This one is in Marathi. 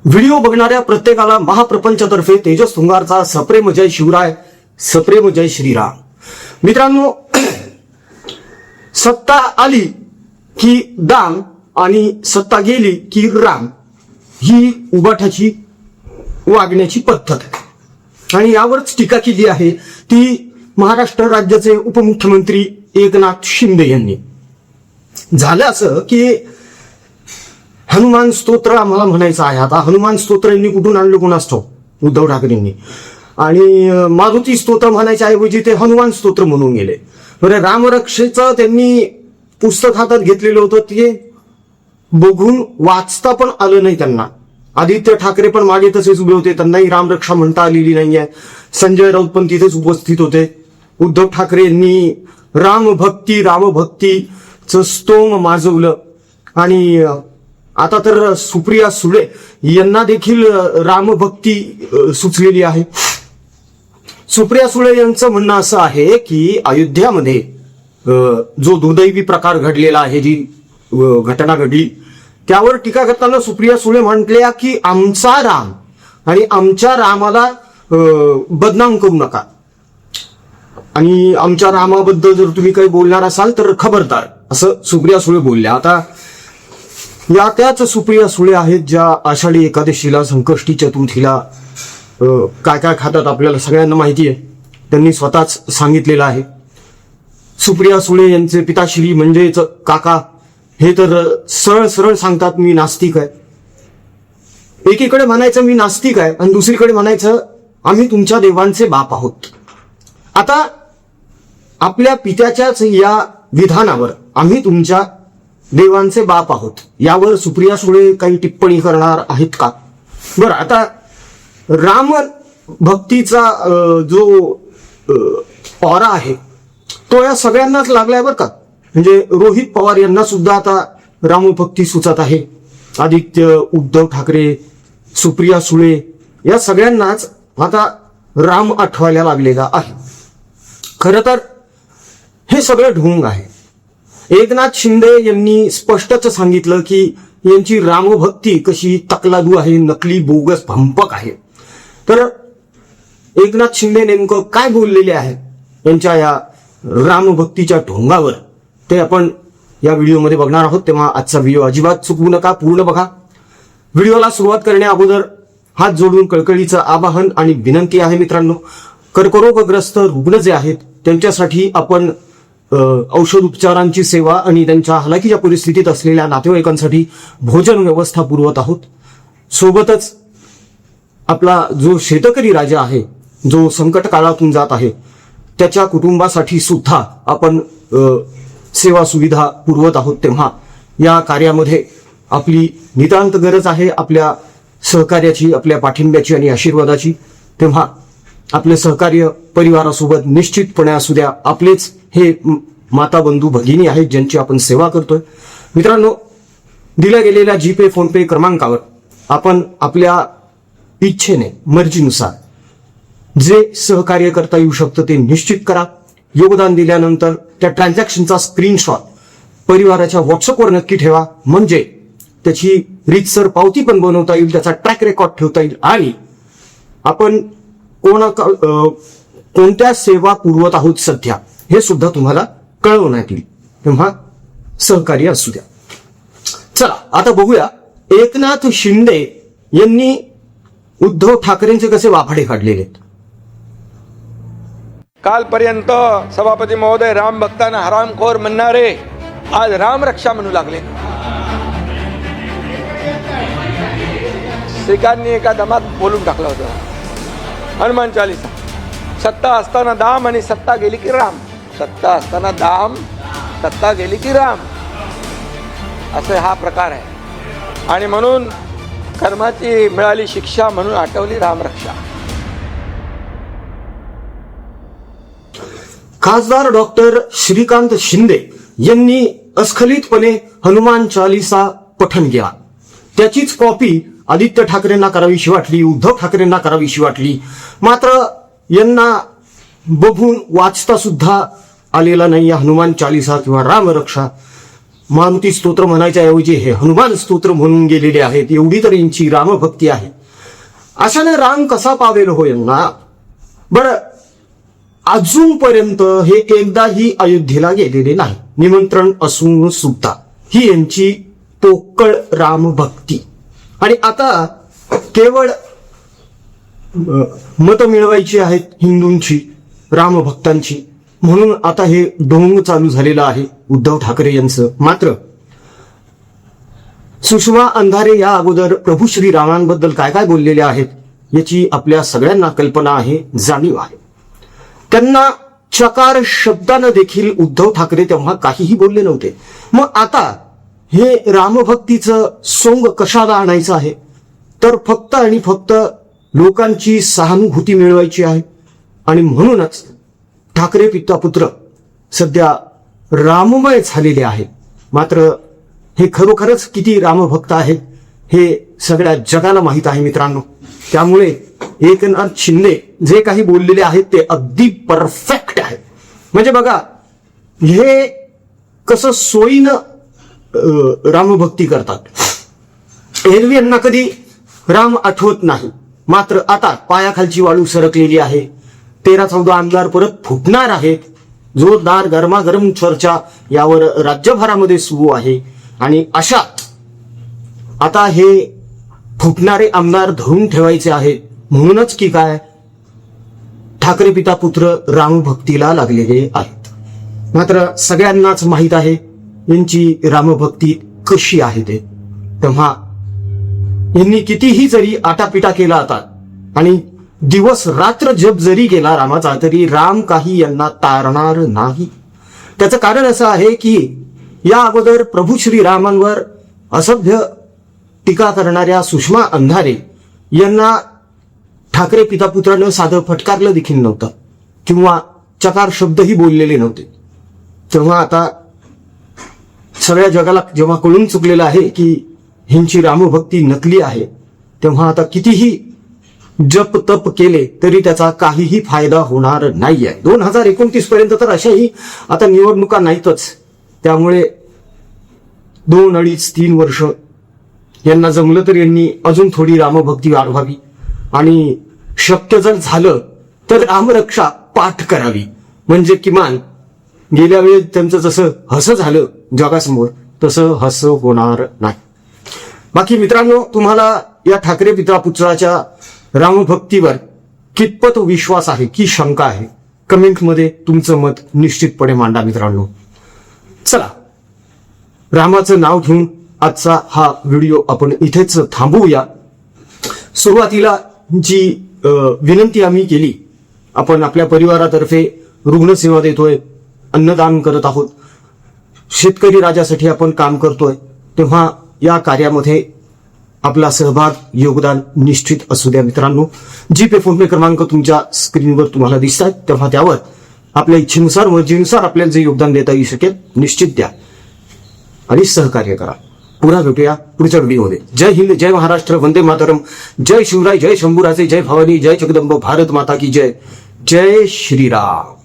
व्हिडिओ बघणाऱ्या प्रत्येकाला महाप्रपंचातर्फे तेजस तुंगारचा सप्रेम जय शिवराय, सप्रेम जय श्रीराम. मित्रांनो, सत्ता आली की दाम आणि सत्ता गेली की राम ही उबाठाची वागण्याची पद्धत आहे आणि यावरच टीका केली आहे ती महाराष्ट्र राज्याचे उपमुख्यमंत्री एकनाथ शिंदे यांनी. झालं असं की हनुमान स्तोत्र आम्हाला म्हणायचं आहे. आता हनुमान स्तोत्र यांनी कुठून आणलं कोणास ठाऊक उद्धव ठाकरेंनी, आणि मारुती स्तोत्र म्हणायच्या ऐवजी ते हनुमान स्तोत्र म्हणून गेले. बरं, रामरक्षेचं त्यांनी पुस्तक हातात घेतलेलं होतं, ते बघून वाचता पण आलं नाही त्यांना. आदित्य ठाकरे पण मागे तसेच उभे होते, त्यांनाही रामरक्षा म्हणता आलेली नाहीये. संजय राऊत पण तिथेच उपस्थित होते. उद्धव ठाकरे यांनी रामभक्तीचं स्तोम माजवलं आणि आता तर सुप्रिया सुळे यांना देखील रामभक्ती सुचलेली आहे. सुप्रिया सुळे यांचं म्हणणं असं आहे की अयोध्यामध्ये जो दुर्दैवी प्रकार घडलेला आहे, जी घटना घडली, त्यावर टीका करताना सुप्रिया सुळे म्हटल्या की आमचा राम आणि आमच्या रामाला बदनाम करू नका आणि आमच्या रामाबद्दल जर तुम्ही काही बोलणार असाल तर खबरदार, असं सुप्रिया सुळे बोलल्या. आता या त्याच सुप्रिया सुळे आहेत ज्या आषाढी एकादशीला, संकष्टी चतुर्थीला काय काय खातात आपल्याला सगळ्यांना माहिती आहे. त्यांनी स्वतःच सांगितलेलं आहे. सुप्रिया सुळे यांचे पिताश्री म्हणजेच काका हे तर सरळ सरळ सांगतात मी नास्तिक आहे. एकीकडे म्हणायचं मी नास्तिक आहे आणि दुसरीकडे म्हणायचं आम्ही तुमच्या देवांचे बाप आहोत. आता आपल्या पित्याच्याच या विधानावर आम्ही तुमच्या देवांचे बाप आहोत यावर सुप्रिया सुळे काही टिप्पणी करणार आहेत का? बरं, आता राम भक्तीचा जो ऑरा आहे तो या सगळ्यांनाच लागलाय बरं का. म्हणजे रोहित पवार यांना सुद्धा आता रामभक्ती सुचत आहे. आदित्य, उद्धव ठाकरे, सुप्रिया सुळे या सगळ्यांनाच आता राम आठवायला लागलेला आहे. खरं तर हे सगळं ढोंग आहे. एकनाथ शिंदे यांनी स्पष्टच सांगितलं की यांची रामभक्ती कशी तकलादू आहे, नकली, बोगस, भंपक आहे. तर एकनाथ शिंदे नेमकं काय बोललेले आहेत यांच्या या रामभक्तीच्या ढोंगावर ते आपण या व्हिडिओमध्ये बघणार आहोत. तेव्हा आजचा व्हिडिओ अजिबात चुकवू नका, पूर्ण बघा. व्हिडिओला सुरुवात करण्या अगोदर हात जोडून कळकळीचं आवाहन आणि विनंती आहे मित्रांनो, कर्करोगग्रस्त रुग्ण जे आहेत त्यांच्यासाठी आपण औषध उपचारांची सेवा आणि त्यांच्या हलाखीच्या परिस्थितीत असलेल्या नातेवाईकांसाठी भोजन व्यवस्था पुरवत आहोत. सोबतच आपला जो शेतकरी राजा आहे, जो संकट काळातून जात आहे, त्याच्या कुटुंबासाठी सुद्धा आपण सेवा सुविधा पुरवत आहोत. तेव्हा या कार्यामध्ये आपली नितांत गरज आहे आपल्या सहकार्याची, आपल्या पाठिंब्याची आणि आशीर्वादाची. तेव्हा आपले सहकार्य परिवारासोबत निश्चितपणे असू द्या. आपलेच हे माता बंधू भगिनी आहेत ज्यांची आपण सेवा करतोय. मित्रांनो, दिल्या गेलेल्या जीपे, फोनपे क्रमांकावर आपण आपल्या इच्छेने, मर्जीनुसार जे सहकार्य करता येऊ शकतं ते निश्चित करा. योगदान दिल्यानंतर त्या ट्रान्झॅक्शनचा स्क्रीनशॉट परिवाराच्या व्हॉट्सअपवर नक्की ठेवा, म्हणजे त्याची रीतसर पावती पण बनवता येईल, त्याचा ट्रॅक रेकॉर्ड ठेवता येईल आणि आपण कोणत्या सेवा पुरवत आहोत सध्या हे सुद्धा तुम्हाला कळवण्यात येईल. तेव्हा सहकार्य असू द्या. चला आता बघूया एकनाथ शिंदे यांनी उद्धव ठाकरेंचे कसे वाफाडे काढलेले आहेत. कालपर्यंत सभापती महोदय राम भक्तांना हरामखोर म्हणणारे आज रामरक्षा म्हणू लागले. श्रीकांतनी एका दमात बोलून टाकलं होतं हनुमान चालीसा, सत्ता असताना दाम आणि सत्ता गेली की राम, सत्ता असताना दाम, सत्ता गेली की राम, असे हा प्रकार आहे. आणि म्हणून कर्माची मिळाली शिक्षा म्हणून आठवली रामरक्षा. खासदार डॉक्टर श्रीकांत शिंदे यांनी अस्खलितपणे हनुमान चालीसा पठण केला. त्याचीच कॉपी आदित्य ठाकरेंना करावीशी वाटली, उद्धव ठाकरेंना करावीशी वाटली. मात्र यांना बघून वाचता सुद्धा आलेला नाही हनुमान चालीसा किंवा रामरक्षा. मारुती स्तोत्र म्हणायच्या ऐवजी हे हनुमान स्तोत्र म्हणून गेलेले आहेत. एवढी तर यांची रामभक्ती आहे. अशाने राम कसा पावेल हो यांना? बरं, अजूनपर्यंत हे एकदाही अयोध्येला गेलेले नाही, निमंत्रण असून सुद्धा. ही यांची पोकळ रामभक्ती. आणि आता केवळ मतं मिळवायची आहेत हिंदूंची, रामभक्तांची, म्हणून आता हे ढोंग चालू झालेलं आहे उद्धव ठाकरे यांचं. मात्र सुषमा अंधारे या अगोदर प्रभू श्रीरामांबद्दल काय काय बोललेले आहेत याची आपल्या सगळ्यांना कल्पना आहे, जाणीव आहे. त्यांना चकार शब्दानं देखील उद्धव ठाकरे तेव्हा काहीही बोलले नव्हते. मग आता हे रामभक्तीचं सोंग कशाला आणायचं आहे? तर फक्त आणि फक्त लोकांची सहानुभूती मिळवायची आहे. आणि म्हणूनच ठाकरे पिता पुत्र सध्या राममय झालेले आहे. मात्र हे खरोखरच किती रामभक्त आहेत हे सगळ्या जगाला माहीत आहे मित्रांनो. त्यामुळे एकनाथ शिंदे जे काही बोललेले आहेत ते अगदी परफेक्ट आहे. म्हणजे बघा, हे कसं सोयीनं रामभक्ती करतात. एरवी यांना कधी राम आठवत नाही. मात्र आता पायाखालची वाळू सरकलेली आहे. 13-14 आमदार परत फुटणार आहेत. जोरदार गरमागरम चर्चा यावर राज्यभरामध्ये सुरू आहे. आणि अशा आता हे फुटणारे आमदार धरून ठेवायचे आहेत. म्हणूनच की काय, ठाकरे पिता पुत्र रामभक्तीला लागलेले आहेत. मात्र सगळ्यांनाच माहीत आहे यांची रामभक्ती कशी आहे ते. तेव्हा यांनी कितीही जरी आटापिटा केला आता आणि दिवस रात्र जप जरी केला रामाचा, तरी राम काही यांना तारणार नाही. त्याचं कारण असं आहे की या अगोदर प्रभू श्रीरामांवर असभ्य टीका करणाऱ्या सुषमा अंधारे यांना ठाकरे पिता पुत्रानं साधं फटकारलं देखील नव्हतं किंवा चकार शब्दही बोललेले नव्हते. तेव्हा आता सगळ्या जगाला जेव्हा कळून चुकलेलं आहे की ह्यांची रामभक्ती नकली आहे, तेव्हा आता कितीही जप तप केले तरी त्याचा काहीही फायदा होणार नाहीये. 2029 पर्यंत तर अशाही आता निवडणुका नाहीतच. त्यामुळे 2-2.5-3 वर्ष यांना जमलं तर यांनी अजून थोडी रामभक्ती वाढवावी आणि शक्य जर झालं तर रामरक्षा पाठ करावी. म्हणजे किमान गेल्या वेळेस त्यांचं जसं हसं झालं जगासमोर तसं हसं होणार नाही. बाकी मित्रांनो, तुम्हाला या ठाकरे पिता पुत्राच्या रामभक्तीवर कितपत विश्वास आहे की शंका आहे? कमेंटमध्ये तुमचं मत निश्चितपणे मांडा मित्रांनो. चला, रामाचं नाव घेऊन आजचा हा व्हिडिओ आपण इथेच थांबवूया. सुरुवातीला जी विनंती आम्ही केली, आपण आपल्या परिवारातर्फे रुग्णसेवा देतोय, अन्नदान करत आहोत, शेतकरी राजासाठी आपण काम करतोय, तेव्हा या कार्यामध्ये आपला सहभाग योगदान निश्चित असू द्या मित्रांनो. जीपे फोनपे क्रमांक तुमच्या स्क्रीनवर तुम्हाला दिसत आहेत, तेव्हा त्यावर आपल्या इच्छेनुसार मर्जीनुसार आपल्याला जे योगदान देता येऊ शकेल निश्चित द्या आणि सहकार्य करा. पुन्हा भेटूया पुढच्या व्हिडिओमध्ये. जय हिंद, जय महाराष्ट्र, वंदे मातरम, जय शिवराय, जय शंभूराजे, जय भवानी, जय जगदंब, भारत माता की जय, जय श्रीराम.